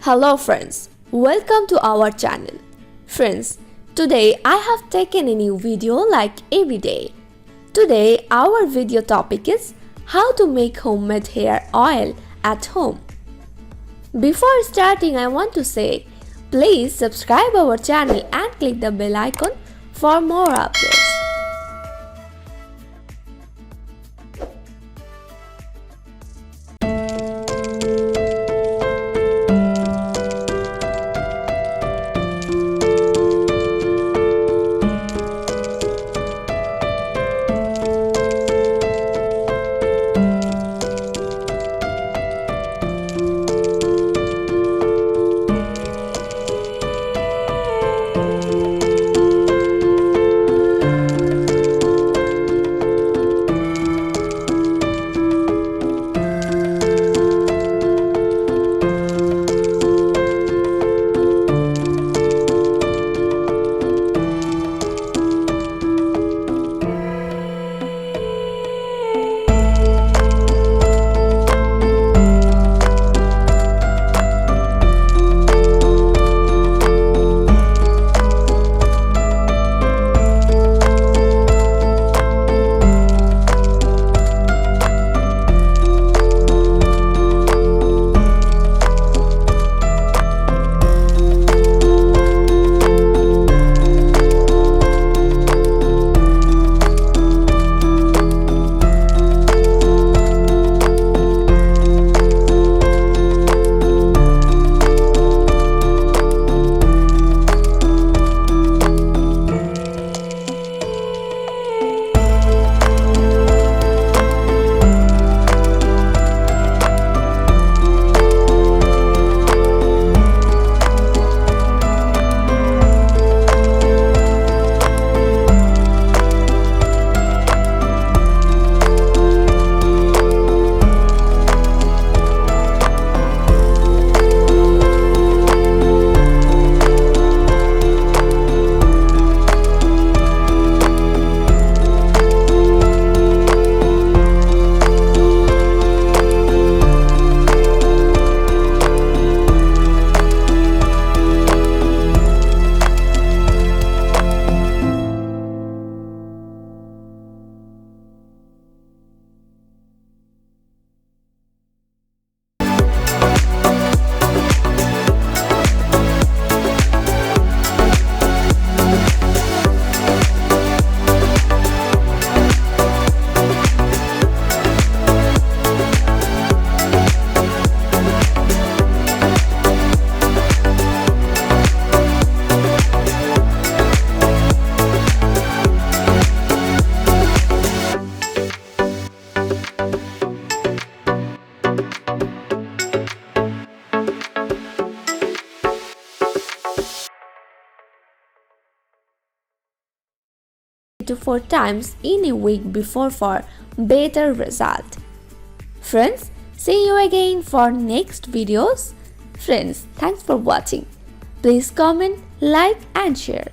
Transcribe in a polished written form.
Hello friends, welcome to our channel. Friends, today I have taken a new video like every day. Today our video topic is how to make homemade hair oil at home. Before starting, I want to say please subscribe our channel and click the bell icon for more updates. To 4 times in a week before for better result. Friends, see you again for next videos. Friends, thanks for watching. Please comment, like and share.